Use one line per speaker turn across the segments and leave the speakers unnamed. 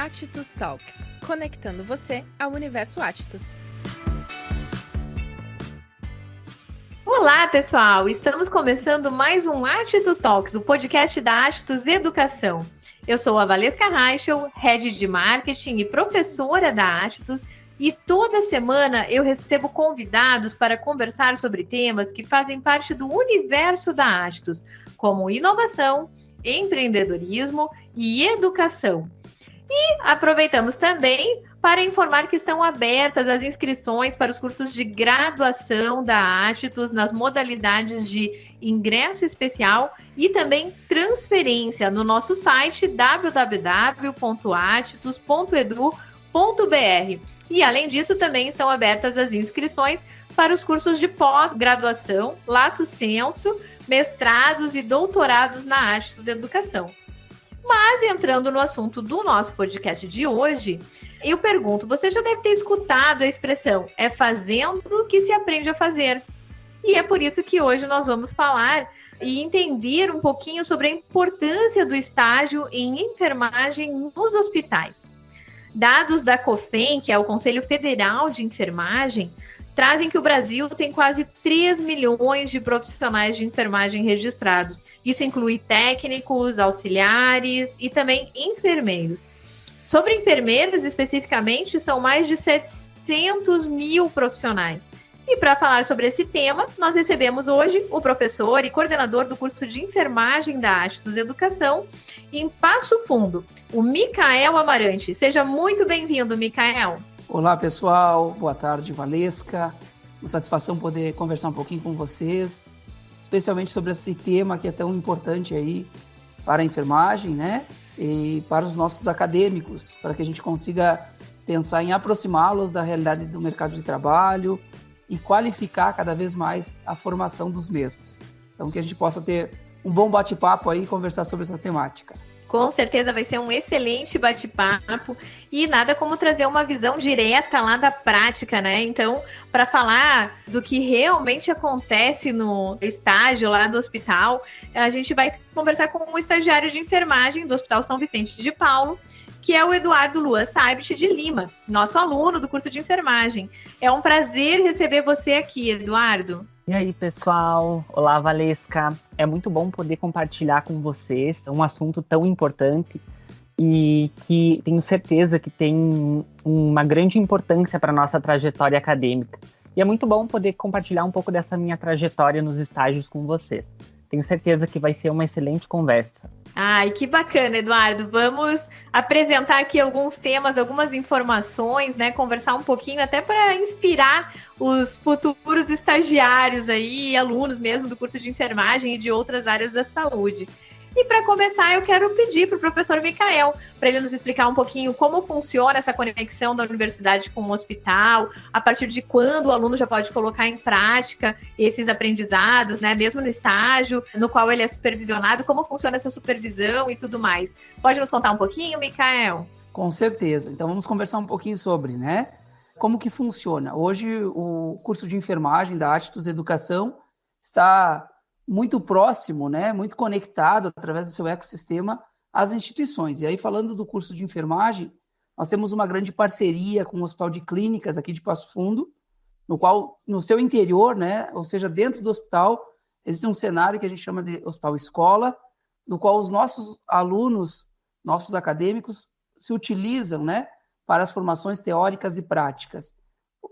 Atitus Talks, conectando você ao universo Atitus.
Olá, pessoal! Estamos começando mais um Atitus Talks, o podcast da Atitus Educação. Eu sou a Valesca Reichel, Head de Marketing e professora da Atitus, e toda semana eu recebo convidados para conversar sobre temas que fazem parte do universo da Atitus, como inovação, empreendedorismo e educação. E aproveitamos também para informar que estão abertas as inscrições para os cursos de graduação da Atitus nas modalidades de ingresso especial e também transferência no nosso site www.atitus.edu.br. E além disso, também estão abertas as inscrições para os cursos de pós-graduação, lato sensu, mestrados e doutorados na Atitus Educação. Mas entrando no assunto do nosso podcast de hoje, eu pergunto, você já deve ter escutado a expressão "é fazendo que se aprende a fazer". E é por isso que hoje nós vamos falar e entender um pouquinho sobre a importância do estágio em enfermagem nos hospitais. Dados da COFEN, que é o Conselho Federal de Enfermagem, trazem que o Brasil tem quase 3 milhões de profissionais de enfermagem registrados. Isso inclui técnicos, auxiliares e também enfermeiros. Sobre enfermeiros, especificamente, são mais de 700 mil profissionais. E para falar sobre esse tema, nós recebemos hoje o professor e coordenador do curso de enfermagem da Atitus Educação em Passo Fundo, o Micael Amarante. Seja muito bem-vindo, Micael.
Olá, pessoal. Boa tarde, Valesca. Uma satisfação poder conversar um pouquinho com vocês, especialmente sobre esse tema que é tão importante aí para a enfermagem, né? E para os nossos acadêmicos, para que a gente consiga pensar em aproximá-los da realidade do mercado de trabalho e qualificar cada vez mais a formação dos mesmos. Então, que a gente possa ter um bom bate-papo aí e conversar sobre essa temática.
Com certeza vai ser um excelente bate-papo e nada como trazer uma visão direta lá da prática, né? Então, para falar do que realmente acontece no estágio lá do hospital, a gente vai conversar com um estagiário de enfermagem do Hospital São Vicente de Paulo, que é o Eduardo Luan Saibit de Lima, nosso aluno do curso de enfermagem. É um prazer receber você aqui, Eduardo.
E aí, pessoal? Olá, Valesca. É muito bom poder compartilhar com vocês um assunto tão importante e que tenho certeza que tem uma grande importância para a nossa trajetória acadêmica. E é muito bom poder compartilhar um pouco dessa minha trajetória nos estágios com vocês. Tenho certeza que vai ser uma excelente conversa.
Ai, que bacana, Eduardo. Vamos apresentar aqui alguns temas, algumas informações, né? Conversar um pouquinho até para inspirar os futuros estagiários aí, alunos mesmo do curso de enfermagem e de outras áreas da saúde. E para começar, eu quero pedir para o professor Micael, para ele nos explicar um pouquinho como funciona essa conexão da universidade com o hospital, a partir de quando o aluno já pode colocar em prática esses aprendizados, né, mesmo no estágio, no qual ele é supervisionado, como funciona essa supervisão e tudo mais. Pode nos contar um pouquinho, Micael?
Com certeza. Então vamos conversar um pouquinho sobre, né, como que funciona. Hoje o curso de enfermagem da Atitus Educação está muito próximo, né, muito conectado através do seu ecossistema às instituições. E aí, falando do curso de enfermagem, nós temos uma grande parceria com o Hospital de Clínicas aqui de Passo Fundo, no qual, no seu interior, né, ou seja, dentro do hospital, existe um cenário que a gente chama de Hospital Escola, no qual os nossos alunos, nossos acadêmicos, se utilizam, né, para as formações teóricas e práticas.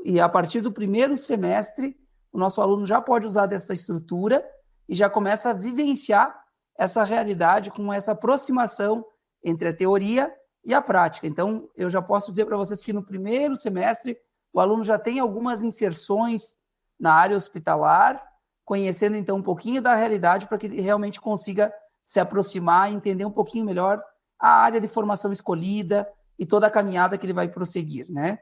E a partir do primeiro semestre, o nosso aluno já pode usar dessa estrutura e já começa a vivenciar essa realidade com essa aproximação entre a teoria e a prática. Então, eu já posso dizer para vocês que no primeiro semestre o aluno já tem algumas inserções na área hospitalar, conhecendo então um pouquinho da realidade para que ele realmente consiga se aproximar e entender um pouquinho melhor a área de formação escolhida e toda a caminhada que ele vai prosseguir, né?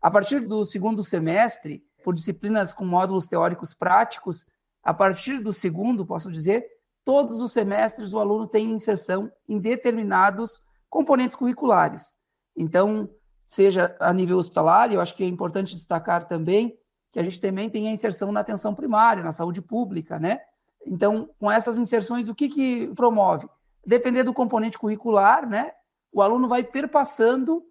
A partir do segundo semestre, por disciplinas com módulos teóricos práticos, a partir do segundo, posso dizer, todos os semestres o aluno tem inserção em determinados componentes curriculares. Então, seja a nível hospitalar, eu acho que é importante destacar também que a gente também tem a inserção na atenção primária, na saúde pública, né? Então, com essas inserções, o que promove? Depender do componente curricular, né? o aluno vai perpassando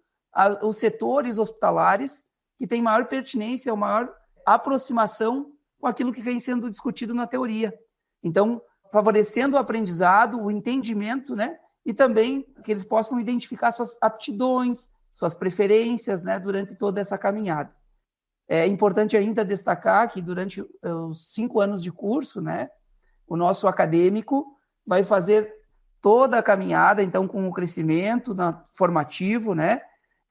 os setores hospitalares que têm maior pertinência, maior aproximação com aquilo que vem sendo discutido na teoria. Então, favorecendo o aprendizado, o entendimento, né? E também que eles possam identificar suas aptidões, suas preferências, né? Durante toda essa caminhada. É importante ainda destacar que durante os 5 anos de curso, né? O nosso acadêmico vai fazer toda a caminhada, então, com o crescimento formativo, né?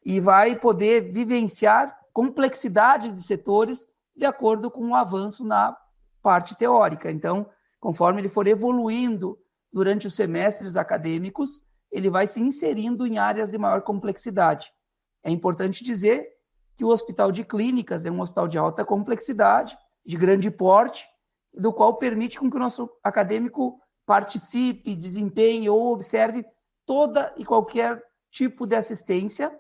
E vai poder vivenciar complexidades de setores de acordo com o avanço na parte teórica. Então, conforme ele for evoluindo durante os semestres acadêmicos, ele vai se inserindo em áreas de maior complexidade. É importante dizer que o Hospital de Clínicas é um hospital de alta complexidade, de grande porte, do qual permite com que o nosso acadêmico participe, desempenhe ou observe toda e qualquer tipo de assistência,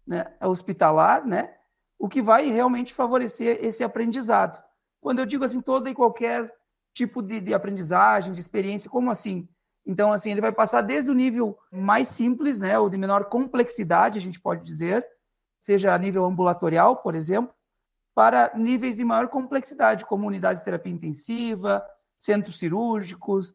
né, hospitalar, né, o que vai realmente favorecer esse aprendizado. Quando eu digo assim, toda e qualquer tipo de aprendizagem, de experiência, como assim? Então, assim, ele vai passar desde o nível mais simples, né, ou de menor complexidade, a gente pode dizer, seja a nível ambulatorial, por exemplo, para níveis de maior complexidade, como unidades de terapia intensiva, centros cirúrgicos,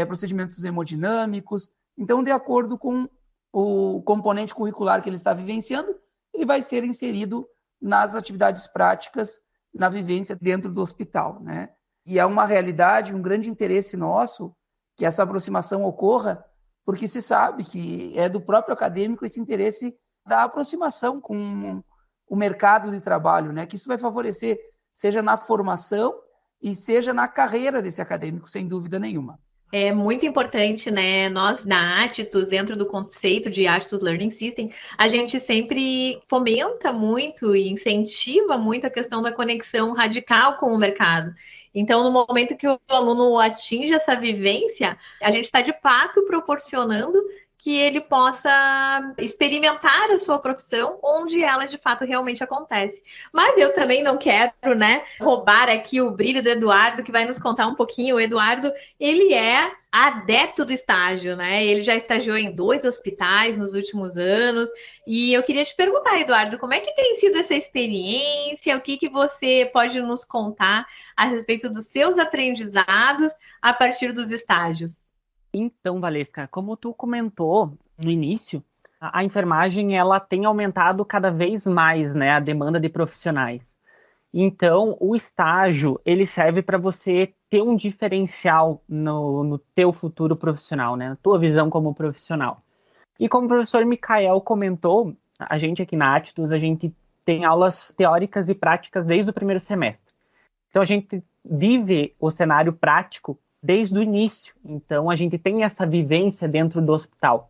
procedimentos hemodinâmicos. Então, de acordo com o componente curricular que ele está vivenciando, ele vai ser inserido nas atividades práticas, na vivência dentro do hospital, né? E é uma realidade, um grande interesse nosso que essa aproximação ocorra, porque se sabe que é do próprio acadêmico esse interesse da aproximação com o mercado de trabalho, né? Que isso vai favorecer, seja na formação e seja na carreira desse acadêmico, sem dúvida nenhuma.
É muito importante, né? Nós, na Atitus, dentro do conceito de Atitus Learning System, a gente sempre fomenta muito e incentiva muito a questão da conexão radical com o mercado. Então, no momento que o aluno atinge essa vivência, a gente está de fato proporcionando que ele possa experimentar a sua profissão onde ela de fato realmente acontece. Mas eu também não quero, né, roubar aqui o brilho do Eduardo, que vai nos contar um pouquinho. O Eduardo, ele é adepto do estágio, né? Ele já estagiou em 2 hospitais nos últimos anos. E eu queria te perguntar, Eduardo, como é que tem sido essa experiência? O que você pode nos contar a respeito dos seus aprendizados a partir dos estágios?
Então, Valesca, como tu comentou no início, a enfermagem ela tem aumentado cada vez mais, né, a demanda de profissionais. Então, o estágio ele serve para você ter um diferencial no teu futuro profissional, né, na tua visão como profissional. E como o professor Micael comentou, a gente aqui na Atitus, a gente tem aulas teóricas e práticas desde o primeiro semestre. Então, a gente vive o cenário prático desde o início. Então, a gente tem essa vivência dentro do hospital.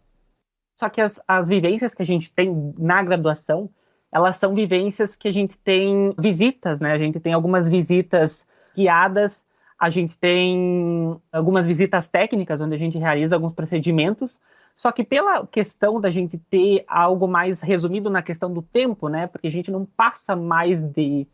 Só que as vivências que a gente tem na graduação, elas são vivências que a gente tem visitas, né? A gente tem algumas visitas guiadas, a gente tem algumas visitas técnicas, onde a gente realiza alguns procedimentos, só que pela questão da gente ter algo mais resumido na questão do tempo, né? Porque a gente não passa mais de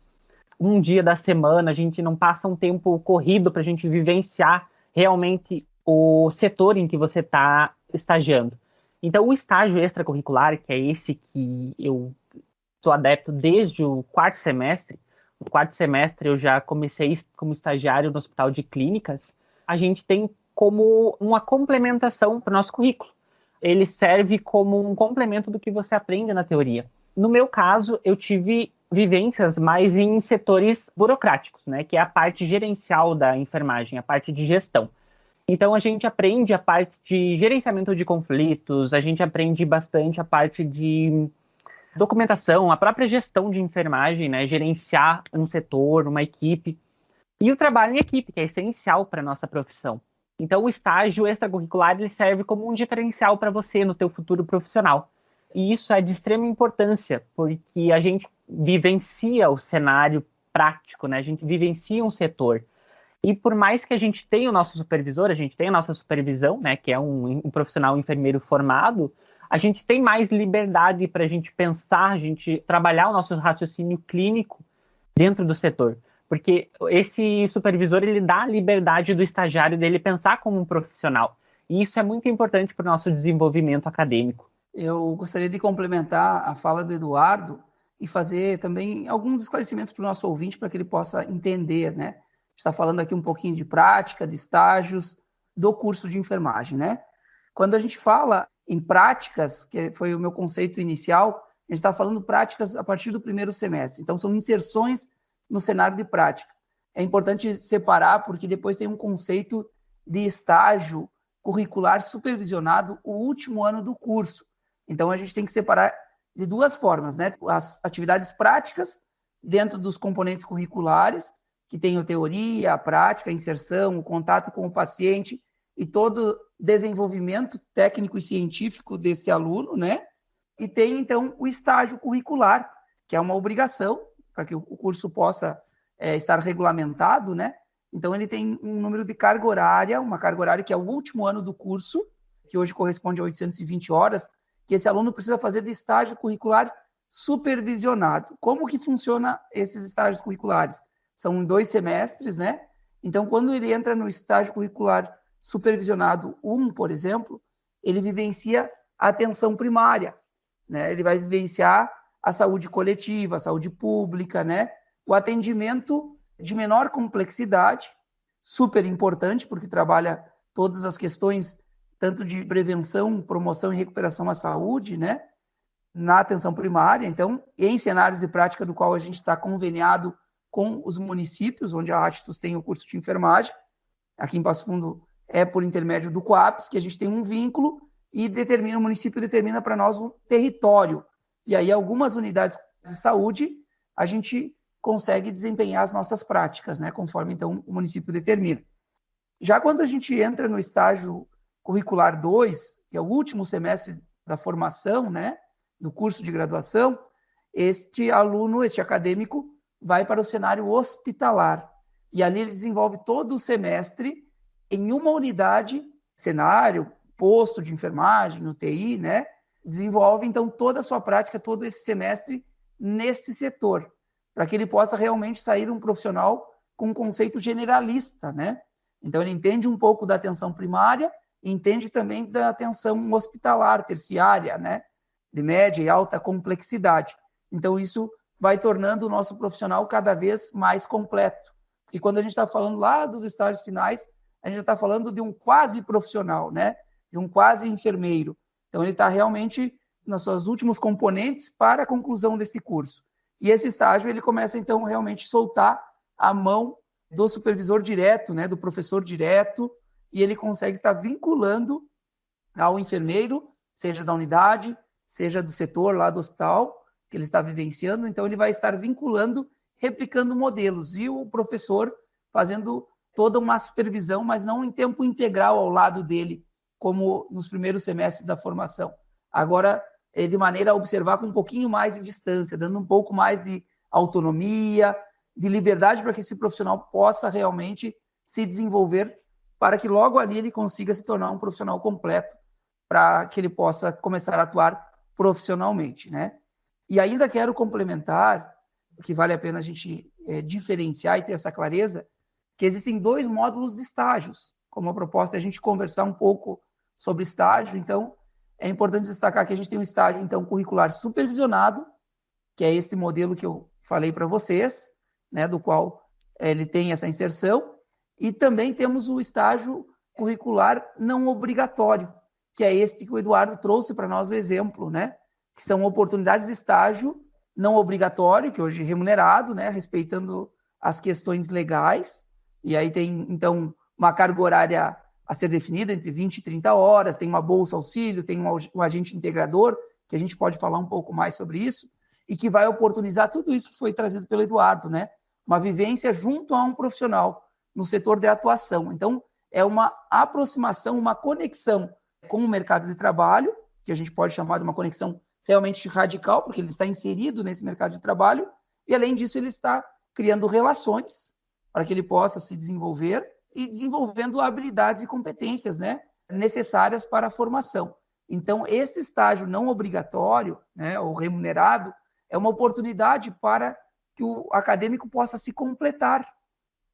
um dia da semana, a gente não passa um tempo corrido para a gente vivenciar realmente o setor em que você está estagiando. Então, o estágio extracurricular, que é esse que eu sou adepto desde o 4º semestre, no 4º semestre eu já comecei como estagiário no Hospital de Clínicas, a gente tem como uma complementação para o nosso currículo. Ele serve como um complemento do que você aprende na teoria. No meu caso, eu tive vivências mais em setores burocráticos, né, que é a parte gerencial da enfermagem, a parte de gestão. Então, a gente aprende a parte de gerenciamento de conflitos, a gente aprende bastante a parte de documentação, a própria gestão de enfermagem, né, gerenciar um setor, uma equipe, e o trabalho em equipe, que é essencial para a nossa profissão. Então, o estágio extracurricular ele serve como um diferencial para você no teu futuro profissional. E isso é de extrema importância, porque a gente vivencia o cenário prático, né? A gente vivencia um setor. E por mais que a gente tenha o nosso supervisor, a gente tenha a nossa supervisão, né? Que é um profissional enfermeiro formado, a gente tem mais liberdade para a gente pensar, a gente trabalhar o nosso raciocínio clínico dentro do setor. Porque esse supervisor, ele dá a liberdade do estagiário dele pensar como um profissional. E isso é muito importante para o nosso desenvolvimento acadêmico.
Eu gostaria de complementar a fala do Eduardo e fazer também alguns esclarecimentos para o nosso ouvinte, para que ele possa entender, né? A gente está falando aqui um pouquinho de prática, de estágios do curso de enfermagem, né? Quando a gente fala em práticas, que foi o meu conceito inicial, a gente está falando práticas a partir do primeiro semestre. Então, são inserções no cenário de prática. É importante separar, porque depois tem um conceito de estágio curricular supervisionado o último ano do curso. Então, a gente tem que separar de duas formas, né? As atividades práticas dentro dos componentes curriculares, que tem a teoria, a prática, a inserção, o contato com o paciente e todo o desenvolvimento técnico e científico desse aluno, né? E tem, então, o estágio curricular, que é uma obrigação para que o curso possa estar regulamentado, né? Então, ele tem um número de carga horária, uma carga horária que é o último ano do curso, que hoje corresponde a 820 horas, que esse aluno precisa fazer de estágio curricular supervisionado. Como que funciona esses estágios curriculares? São em 2 semestres, né? Então, quando ele entra no estágio curricular supervisionado 1, por exemplo, ele vivencia a atenção primária, né? Ele vai vivenciar a saúde coletiva, a saúde pública, né? O atendimento de menor complexidade, super importante, porque trabalha todas as questões, tanto de prevenção, promoção e recuperação à saúde, né? Na atenção primária. Então, em cenários de prática do qual a gente está conveniado com os municípios, onde a Astitus tem o curso de enfermagem, aqui em Passo Fundo é por intermédio do COAPS, que a gente tem um vínculo e o município determina para nós um território. E aí, algumas unidades de saúde, a gente consegue desempenhar as nossas práticas, né, conforme, então, o município determina. Já quando a gente entra no estágio curricular 2, que é o último semestre da formação, né, do curso de graduação, este aluno, este acadêmico, vai para o cenário hospitalar. E ali ele desenvolve todo o semestre em uma unidade, cenário, posto de enfermagem, UTI, né? Desenvolve, então, toda a sua prática, todo esse semestre nesse setor, para que ele possa realmente sair um profissional com um conceito generalista, né? Então, ele entende um pouco da atenção primária, entende também da atenção hospitalar, terciária, né? De média e alta complexidade. Então, isso vai tornando o nosso profissional cada vez mais completo. E quando a gente está falando lá dos estágios finais, a gente já está falando de um quase profissional, né? De um quase enfermeiro. Então, ele está realmente nas suas últimos componentes para a conclusão desse curso. E esse estágio, ele começa, então, realmente soltar a mão do supervisor direto, né? Do professor direto, e ele consegue estar vinculando ao enfermeiro, seja da unidade, seja do setor lá do hospital, que ele está vivenciando. Então, ele vai estar vinculando, replicando modelos, e o professor fazendo toda uma supervisão, mas não em tempo integral ao lado dele, como nos primeiros semestres da formação. Agora, de maneira a observar com um pouquinho mais de distância, dando um pouco mais de autonomia, de liberdade para que esse profissional possa realmente se desenvolver, para que logo ali ele consiga se tornar um profissional completo, para que ele possa começar a atuar profissionalmente, né? E ainda quero complementar, que vale a pena a gente diferenciar e ter essa clareza, que existem 2 módulos de estágios. Como a proposta é a gente conversar um pouco sobre estágio, então é importante destacar que a gente tem um estágio, então, curricular supervisionado, que é este modelo que eu falei para vocês, né, do qual ele tem essa inserção, e também temos o estágio curricular não obrigatório, que é este que o Eduardo trouxe para nós o exemplo, né, que são oportunidades de estágio não obrigatório, que hoje é remunerado, né, respeitando as questões legais, e aí tem, então, uma carga horária a ser definida entre 20 e 30 horas, tem uma bolsa auxílio, tem um agente integrador, que a gente pode falar um pouco mais sobre isso, e que vai oportunizar tudo isso que foi trazido pelo Eduardo, né? Uma vivência junto a um profissional no setor de atuação. Então, é uma aproximação, uma conexão com o mercado de trabalho, que a gente pode chamar de uma conexão realmente radical, porque ele está inserido nesse mercado de trabalho, e além disso ele está criando relações para que ele possa se desenvolver e desenvolvendo habilidades e competências, né, necessárias para a formação. Então, este estágio não obrigatório, né, ou remunerado, é uma oportunidade para que o acadêmico possa se completar,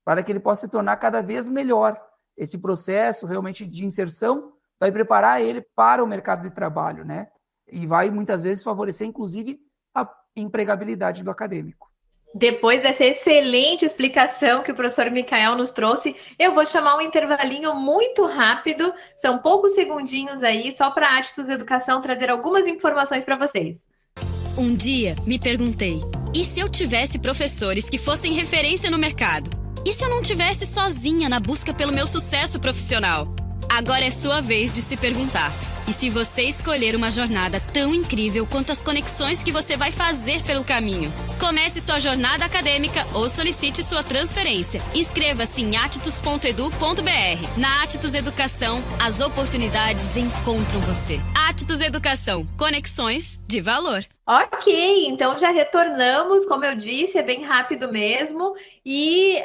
para que ele possa se tornar cada vez melhor. Esse processo realmente de inserção vai preparar ele para o mercado de trabalho, né? E vai, muitas vezes, favorecer, inclusive, a empregabilidade do acadêmico.
Depois dessa excelente explicação que o professor Micael nos trouxe, eu vou chamar um intervalinho muito rápido, são poucos segundinhos aí, só para a Atitudes Educação trazer algumas informações para vocês.
Um dia me perguntei, e se eu tivesse professores que fossem referência no mercado? E se eu não tivesse sozinha na busca pelo meu sucesso profissional? Agora é sua vez de se perguntar. E se você escolher uma jornada tão incrível quanto as conexões que você vai fazer pelo caminho? Comece sua jornada acadêmica ou solicite sua transferência. Inscreva-se em atitus.edu.br. Na Atitus Educação, as oportunidades encontram você. Atitus Educação, conexões de valor.
Ok, então já retornamos, como eu disse, é bem rápido mesmo, e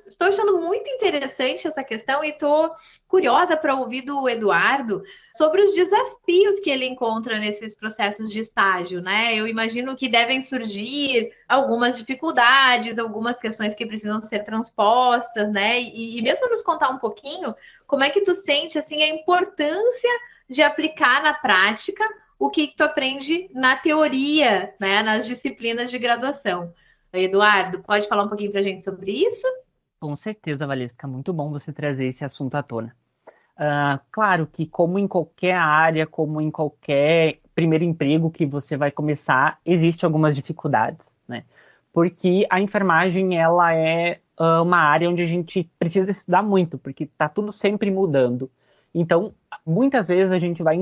estou achando muito interessante essa questão e estou curiosa para ouvir do Eduardo sobre os desafios que ele encontra nesses processos de estágio, né? Eu imagino que devem surgir algumas dificuldades, algumas questões que precisam ser transpostas, né? E mesmo nos contar um pouquinho, como é que tu sente, assim, a importância de aplicar na prática o que tu aprende na teoria, né, nas disciplinas de graduação. Eduardo, pode falar um pouquinho para a gente sobre isso?
Com certeza, Valesca, muito bom você trazer esse assunto à tona. Claro que, como em qualquer área, como em qualquer primeiro emprego que você vai começar, existem algumas dificuldades, né? Porque a enfermagem, ela é uma área onde a gente precisa estudar muito, porque está tudo sempre mudando. Então, muitas vezes a gente vai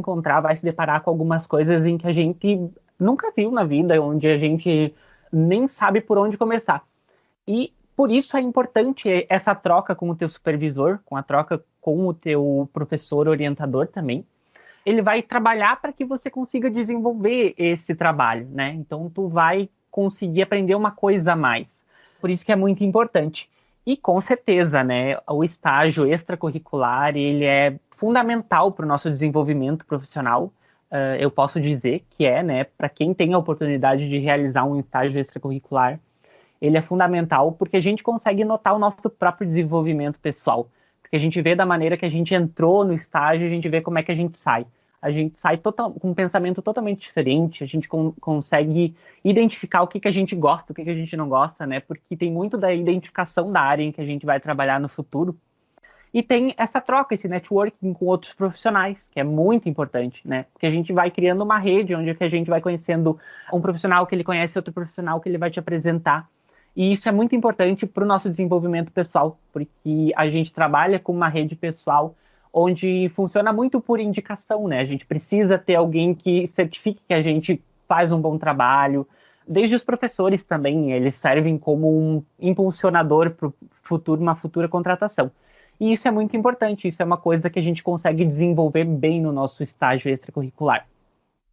se deparar com algumas coisas em que a gente nunca viu na vida, onde a gente nem sabe por onde começar. E por isso é importante essa troca com o teu supervisor, com a troca com o teu professor orientador também. Ele vai trabalhar para que você consiga desenvolver esse trabalho, né? Então, tu vai conseguir aprender uma coisa a mais. Por isso que é muito importante. E com certeza, né, o estágio extracurricular, ele é fundamental para o nosso desenvolvimento profissional. Eu posso dizer que né, para quem tem a oportunidade de realizar um estágio extracurricular, ele é fundamental porque a gente consegue notar o nosso próprio desenvolvimento pessoal. Porque a gente vê da maneira que a gente entrou no estágio, a gente vê como é que a gente sai. A gente sai com um pensamento totalmente diferente, a gente consegue identificar o que a gente gosta, o que a gente não gosta, né? Porque tem muito da identificação da área em que a gente vai trabalhar no futuro. E tem essa troca, esse networking com outros profissionais, que é muito importante, né? Porque a gente vai criando uma rede onde a gente vai conhecendo um profissional que ele conhece, outro profissional que ele vai te apresentar. E isso é muito importante para o nosso desenvolvimento pessoal, porque a gente trabalha com uma rede pessoal onde funciona muito por indicação, né? A gente precisa ter alguém que certifique que a gente faz um bom trabalho. Desde os professores também, eles servem como um impulsionador para o futuro, uma futura contratação. E isso é muito importante, isso é uma coisa que a gente consegue desenvolver bem no nosso estágio extracurricular.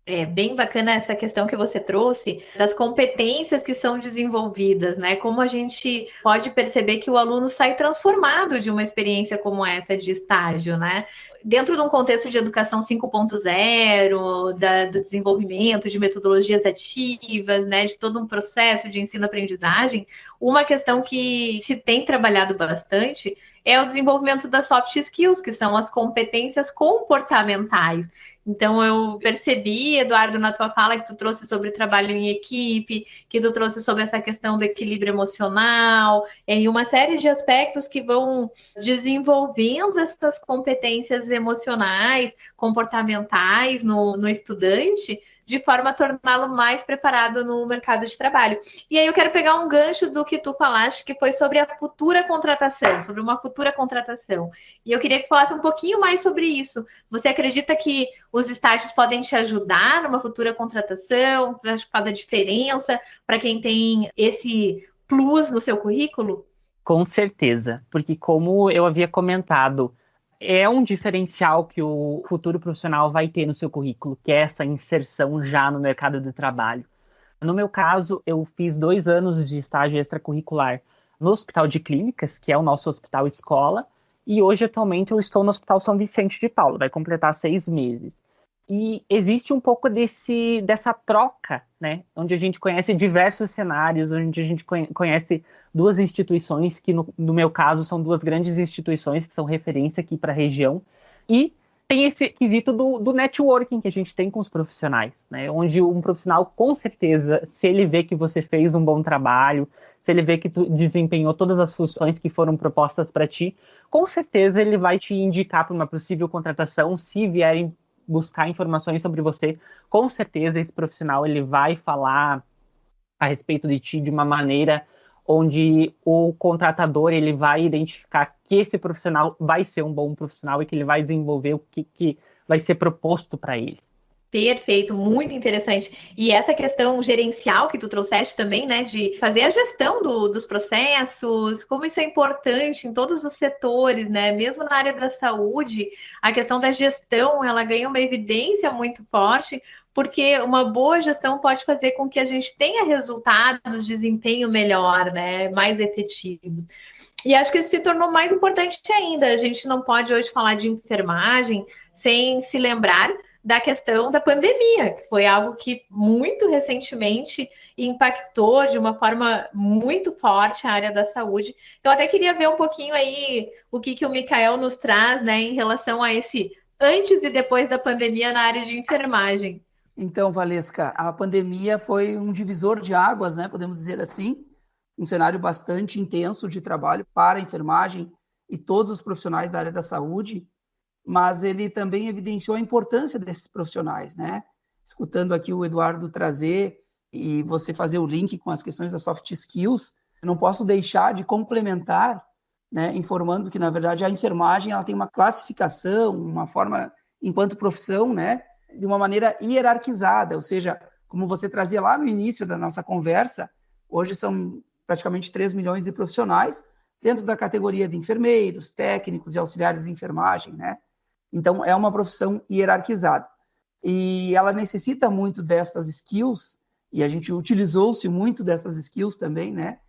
É bem bacana essa questão que você trouxe das competências que são desenvolvidas, né? Como a gente pode perceber que o aluno sai transformado de uma experiência como essa de estágio, né? Dentro de um contexto de educação 5.0, do desenvolvimento de metodologias ativas, né? De todo um processo de ensino-aprendizagem, uma questão que se tem trabalhado bastante é o desenvolvimento das soft skills, que são as competências comportamentais. Então, eu percebi, Eduardo, na tua fala, que tu trouxe sobre trabalho em equipe, que tu trouxe sobre essa questão do equilíbrio emocional, e uma série de aspectos que vão desenvolvendo essas competências emocionais, comportamentais no estudante, de forma a torná-lo mais preparado no mercado de trabalho. E aí eu quero pegar um gancho do que tu falaste, que foi sobre a futura contratação, sobre uma futura contratação. E eu queria que tu falasse um pouquinho mais sobre isso. Você acredita que os estágios podem te ajudar numa futura contratação? Você acha que faz a diferença para quem tem esse plus no seu currículo?
Com certeza, porque como eu havia comentado, é um diferencial que o futuro profissional vai ter no seu currículo, que é essa inserção já no mercado de trabalho. No meu caso, eu fiz 2 anos de estágio extracurricular no Hospital de Clínicas, que é o nosso hospital escola, e hoje, atualmente, eu estou no Hospital São Vicente de Paulo, vai completar 6 meses. E existe um pouco dessa troca, né? Onde a gente conhece diversos cenários, onde a gente conhece 2 instituições, que no meu caso são 2 grandes instituições que são referência aqui para a região. E tem esse quesito do networking que a gente tem com os profissionais, né? Onde um profissional, com certeza, se ele vê que você fez um bom trabalho, se ele vê que tu desempenhou todas as funções que foram propostas para ti, com certeza ele vai te indicar para uma possível contratação. Se vierem buscar informações sobre você, com certeza esse profissional ele vai falar a respeito de ti de uma maneira onde o contratador ele vai identificar que esse profissional vai ser um bom profissional e que ele vai desenvolver o que vai ser proposto para ele.
Perfeito, muito interessante. E essa questão gerencial que tu trouxeste também, né, de fazer a gestão dos processos, como isso é importante em todos os setores, né, mesmo na área da saúde, a questão da gestão, ela ganha uma evidência muito forte, porque uma boa gestão pode fazer com que a gente tenha resultados, desempenho melhor, né, mais efetivo. E acho que isso se tornou mais importante ainda. A gente não pode hoje falar de enfermagem sem se lembrar da questão da pandemia, que foi algo que muito recentemente impactou de uma forma muito forte a área da saúde. Então, até queria ver um pouquinho aí o que o Michael nos traz, né, em relação a esse antes e depois da pandemia na área de enfermagem.
Então, Valesca, a pandemia foi um divisor de águas, né, podemos dizer assim, um cenário bastante intenso de trabalho para a enfermagem e todos os profissionais da área da saúde, mas ele também evidenciou a importância desses profissionais, né? Escutando aqui o Eduardo trazer e você fazer o link com as questões das soft skills, eu não posso deixar de complementar, né, informando que, na verdade, a enfermagem ela tem uma classificação, uma forma, enquanto profissão, né, de uma maneira hierarquizada, ou seja, como você trazia lá no início da nossa conversa, hoje são praticamente 3 milhões de profissionais dentro da categoria de enfermeiros, técnicos e auxiliares de enfermagem, né? Então, é uma profissão hierarquizada. E ela necessita muito destas skills, e a gente utilizou-se muito dessas skills também, né?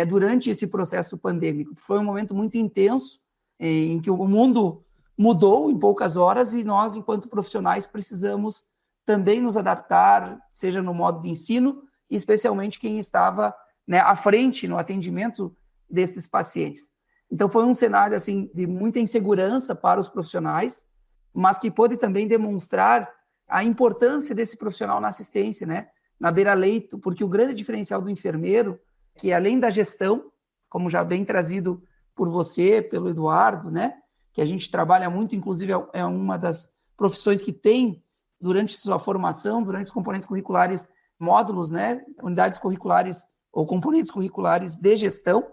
Durante esse processo pandêmico. Foi um momento muito intenso, em que o mundo mudou em poucas horas, e nós, enquanto profissionais, precisamos também nos adaptar, seja no modo de ensino, e especialmente quem estava, né, à frente no atendimento desses pacientes. Então, foi um cenário assim, de muita insegurança para os profissionais, mas que pôde também demonstrar a importância desse profissional na assistência, né? Na beira-leito, porque o grande diferencial do enfermeiro, que além da gestão, como já bem trazido por você, pelo Eduardo, né? Que a gente trabalha muito, inclusive é uma das profissões que tem, durante sua formação, durante os componentes curriculares, módulos, né? Unidades curriculares ou componentes curriculares de gestão,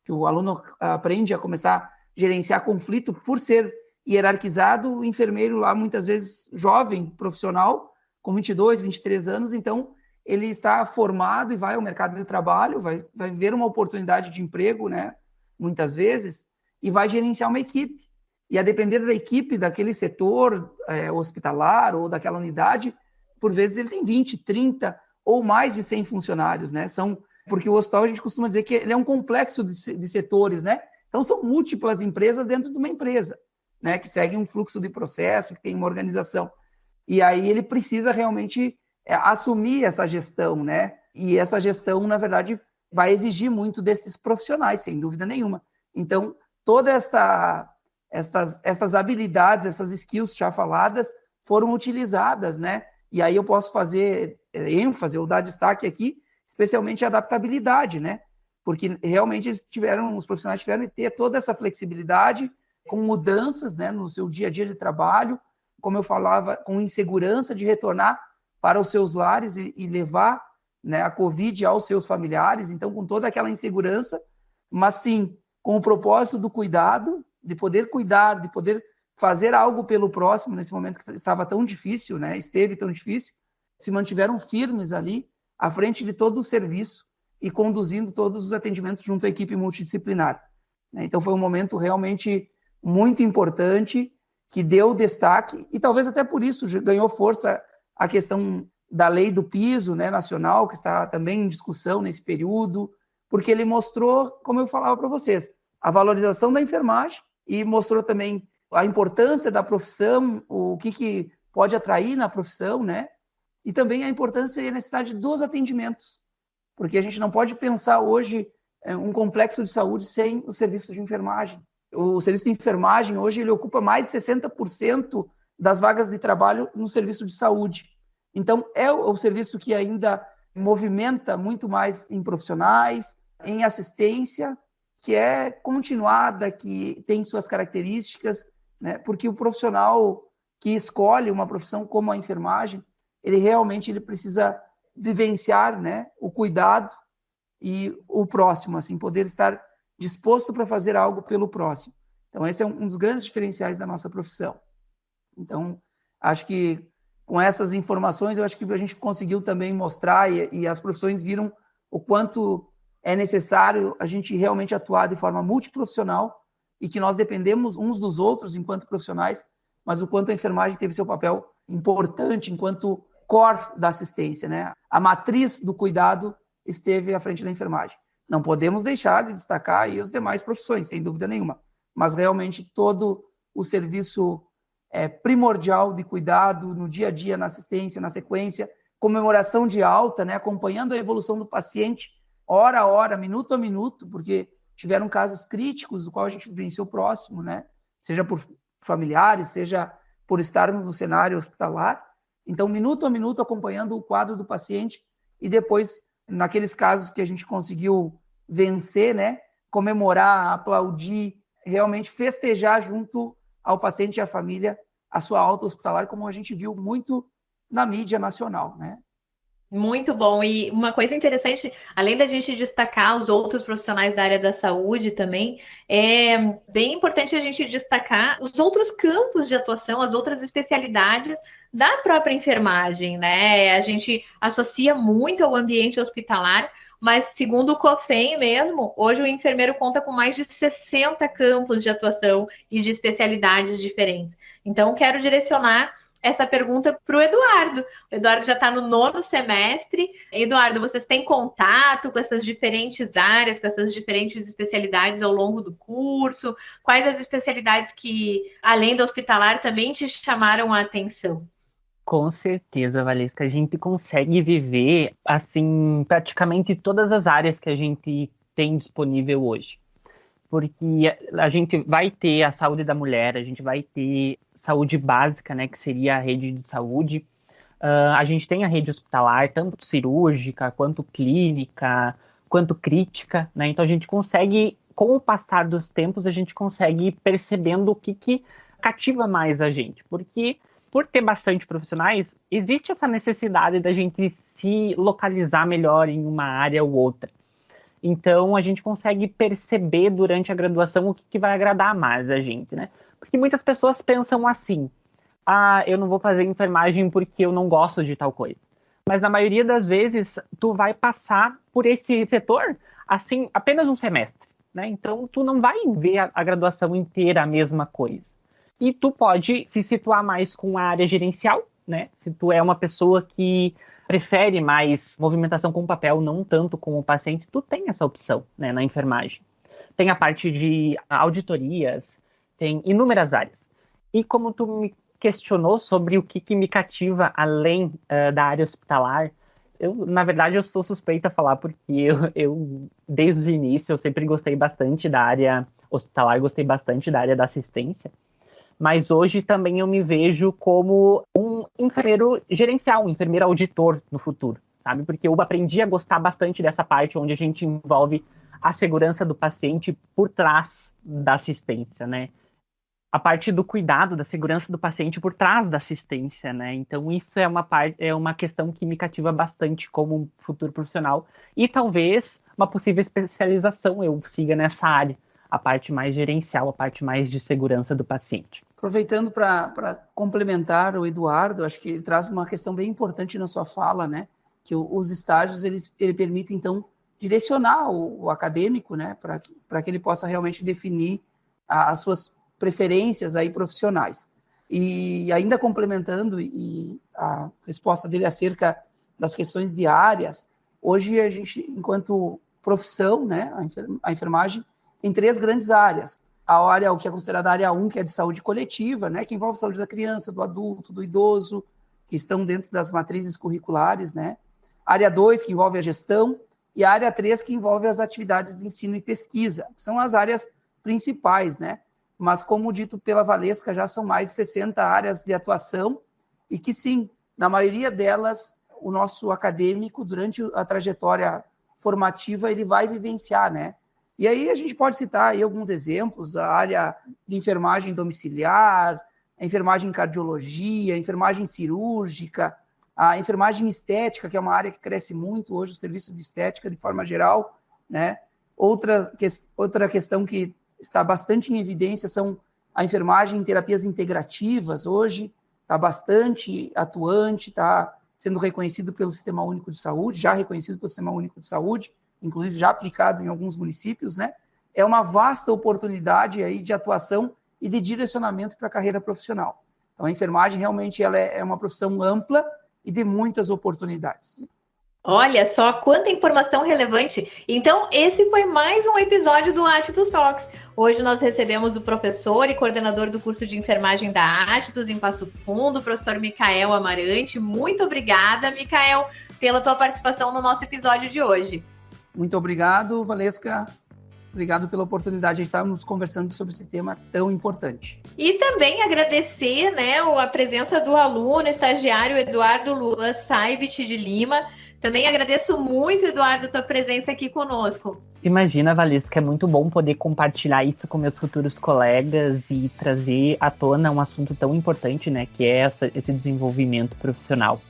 que o aluno aprende a começar a gerenciar conflito por ser hierarquizado, o enfermeiro lá muitas vezes jovem, profissional, com 22, 23 anos, então ele está formado e vai ao mercado de trabalho, vai ver uma oportunidade de emprego, né, muitas vezes, e vai gerenciar uma equipe. E a depender da equipe, daquele setor hospitalar ou daquela unidade, por vezes ele tem 20, 30 ou mais de 100 funcionários, né? Porque o hospital a gente costuma dizer que ele é um complexo de setores, né? Então são múltiplas empresas dentro de uma empresa, né, que segue um fluxo de processo, que tem uma organização. E aí ele precisa realmente assumir essa gestão, né? E essa gestão, na verdade, vai exigir muito desses profissionais, sem dúvida nenhuma. Então, todas essas habilidades, essas skills já faladas, foram utilizadas, né? E aí eu posso fazer ênfase ou dar destaque aqui, especialmente a adaptabilidade, né? Porque realmente os profissionais tiveram que ter toda essa flexibilidade, com mudanças, né, no seu dia a dia de trabalho, como eu falava, com insegurança de retornar para os seus lares e levar, né, a Covid aos seus familiares, então com toda aquela insegurança, mas sim com o propósito do cuidado, de poder cuidar, de poder fazer algo pelo próximo nesse momento que estava tão difícil, né, esteve tão difícil, se mantiveram firmes ali à frente de todo o serviço e conduzindo todos os atendimentos junto à equipe multidisciplinar. Então foi um momento realmente muito importante, que deu destaque, e talvez até por isso ganhou força a questão da lei do piso, né, nacional, que está também em discussão nesse período, porque ele mostrou, como eu falava para vocês, a valorização da enfermagem e mostrou também a importância da profissão, o que pode atrair na profissão, né, e também a importância e a necessidade dos atendimentos, porque a gente não pode pensar hoje um complexo de saúde sem o serviço de enfermagem. O serviço de enfermagem hoje ele ocupa mais de 60% das vagas de trabalho no serviço de saúde. Então, é o serviço que ainda movimenta muito mais em profissionais, em assistência, que é continuada, que tem suas características, né? Porque o profissional que escolhe uma profissão como a enfermagem, ele realmente precisa vivenciar, né, o cuidado e o próximo, assim, poder estar disposto para fazer algo pelo próximo. Então, esse é um dos grandes diferenciais da nossa profissão. Então, acho que com essas informações, eu acho que a gente conseguiu também mostrar e as profissões viram o quanto é necessário a gente realmente atuar de forma multiprofissional e que nós dependemos uns dos outros enquanto profissionais, mas o quanto a enfermagem teve seu papel importante enquanto core da assistência, né? A matriz do cuidado esteve à frente da enfermagem. Não podemos deixar de destacar aí as demais profissões, sem dúvida nenhuma, mas realmente todo o serviço primordial de cuidado no dia a dia, na assistência, na sequência, comemoração de alta, né? Acompanhando a evolução do paciente, hora a hora, minuto a minuto, porque tiveram casos críticos do qual a gente vivenciou próximo, né? Seja por familiares, seja por estarmos no cenário hospitalar. Então, minuto a minuto, acompanhando o quadro do paciente e depois, naqueles casos que a gente conseguiu vencer, né? Comemorar, aplaudir, realmente festejar junto ao paciente e à família a sua alta hospitalar, como a gente viu muito na mídia nacional, né?
Muito bom. E uma coisa interessante, além da gente destacar os outros profissionais da área da saúde também, é bem importante a gente destacar os outros campos de atuação, as outras especialidades da própria enfermagem, né? A gente associa muito ao ambiente hospitalar, mas segundo o COFEM mesmo, hoje o enfermeiro conta com mais de 60 campos de atuação e de especialidades diferentes. Então, quero direcionar essa pergunta para o Eduardo. O Eduardo já está no 9º semestre. Eduardo, vocês têm contato com essas diferentes áreas, com essas diferentes especialidades ao longo do curso? Quais as especialidades que, além da hospitalar, também te chamaram a atenção?
Com certeza, Valesca, a gente consegue viver, assim, praticamente todas as áreas que a gente tem disponível hoje. Porque a gente vai ter a saúde da mulher, a gente vai ter saúde básica, né, que seria a rede de saúde. A gente tem a rede hospitalar, tanto cirúrgica, quanto clínica, quanto crítica, né? Então a gente consegue, com o passar dos tempos, a gente consegue ir percebendo o que cativa mais a gente. Porque, por ter bastante profissionais, existe essa necessidade da gente se localizar melhor em uma área ou outra. Então, a gente consegue perceber durante a graduação o que vai agradar mais a gente, né? Porque muitas pessoas pensam assim, eu não vou fazer enfermagem porque eu não gosto de tal coisa. Mas, na maioria das vezes, tu vai passar por esse setor, assim, apenas um semestre, né? Então, tu não vai ver a graduação inteira a mesma coisa. E tu pode se situar mais com a área gerencial, né? Se tu é uma pessoa que prefere mais movimentação com o papel, não tanto com o paciente, tu tem essa opção, né, na enfermagem. Tem a parte de auditorias, tem inúmeras áreas. E como tu me questionou sobre o que me cativa além da área hospitalar, na verdade, eu sou suspeita a falar, porque eu, desde o início, eu sempre gostei bastante da área hospitalar, gostei bastante da área da assistência. Mas hoje também eu me vejo como um enfermeiro gerencial, um enfermeiro auditor no futuro, sabe? Porque eu aprendi a gostar bastante dessa parte onde a gente envolve a segurança do paciente por trás da assistência, né? A parte do cuidado, da segurança do paciente por trás da assistência, né? Então isso é uma questão que me cativa bastante como futuro profissional e talvez uma possível especialização eu siga nessa área, a parte mais gerencial, a parte mais de segurança do paciente.
Aproveitando para complementar o Eduardo, acho que ele traz uma questão bem importante na sua fala, né? Que os estágios ele permite, então, direcionar o acadêmico, né? Para que ele possa realmente definir as suas preferências aí profissionais. E ainda complementando a resposta dele acerca das questões de áreas, hoje a gente, enquanto profissão, né? A enfermagem tem 3 grandes áreas. A área, o que é considerada a área 1, que é de saúde coletiva, né, que envolve a saúde da criança, do adulto, do idoso, que estão dentro das matrizes curriculares, né? A área 2, que envolve a gestão, e a área 3, que envolve as atividades de ensino e pesquisa, que são as áreas principais, né? mas como dito pela Valesca, já são mais de 60 áreas de atuação e que sim, na maioria delas, o nosso acadêmico, durante a trajetória formativa, ele vai vivenciar, né? E aí a gente pode citar aí alguns exemplos, a área de enfermagem domiciliar, a enfermagem em cardiologia, a enfermagem cirúrgica, a enfermagem estética, que é uma área que cresce muito hoje, o serviço de estética de forma geral, né? Outra questão que está bastante em evidência são a enfermagem em terapias integrativas, hoje está bastante atuante, está sendo reconhecido pelo Sistema Único de Saúde, já reconhecido pelo Sistema Único de Saúde, inclusive já aplicado em alguns municípios, né? É uma vasta oportunidade aí de atuação e de direcionamento para a carreira profissional. Então, a enfermagem realmente ela é uma profissão ampla e de muitas oportunidades.
Olha só quanta informação relevante. Então, esse foi mais um episódio do Attus Talks. Hoje nós recebemos o professor e coordenador do curso de enfermagem da Attus em Passo Fundo, o professor Micael Amarante. Muito obrigada, Micael, pela tua participação no nosso episódio de hoje.
Muito obrigado, Valesca. Obrigado pela oportunidade de estarmos conversando sobre esse tema tão importante.
E também agradecer, né, a presença do aluno, estagiário Eduardo Luan Saibit de Lima. Também agradeço muito, Eduardo, tua presença aqui conosco.
Imagina, Valesca, é muito bom poder compartilhar isso com meus futuros colegas e trazer à tona um assunto tão importante, né, que é esse desenvolvimento profissional.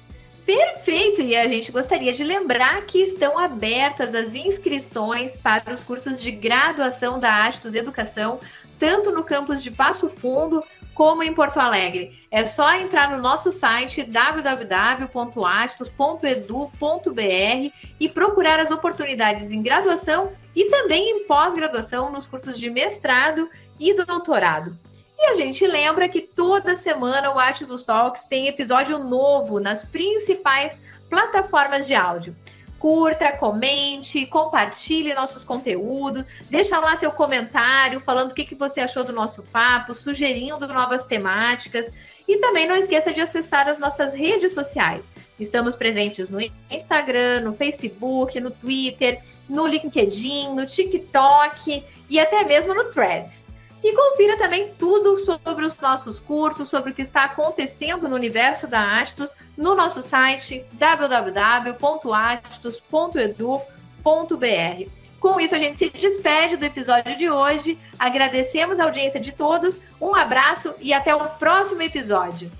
Perfeito! E a gente gostaria de lembrar que estão abertas as inscrições para os cursos de graduação da Attus Educação, tanto no campus de Passo Fundo como em Porto Alegre. É só entrar no nosso site www.attus.edu.br e procurar as oportunidades em graduação e também em pós-graduação nos cursos de mestrado e doutorado. E a gente lembra que toda semana o Attus Talks tem episódio novo nas principais plataformas de áudio. Curta, comente, compartilhe nossos conteúdos, deixa lá seu comentário falando o que você achou do nosso papo, sugerindo novas temáticas. E também não esqueça de acessar as nossas redes sociais. Estamos presentes no Instagram, no Facebook, no Twitter, no LinkedIn, no TikTok e até mesmo no Threads. E confira também tudo sobre os nossos cursos, sobre o que está acontecendo no universo da Attus no nosso site www.attus.edu.br. Com isso, a gente se despede do episódio de hoje. Agradecemos a audiência de todos, um abraço e até o próximo episódio.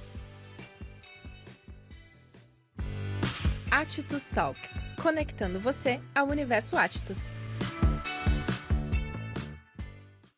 Attus Talks, conectando você ao universo Attus.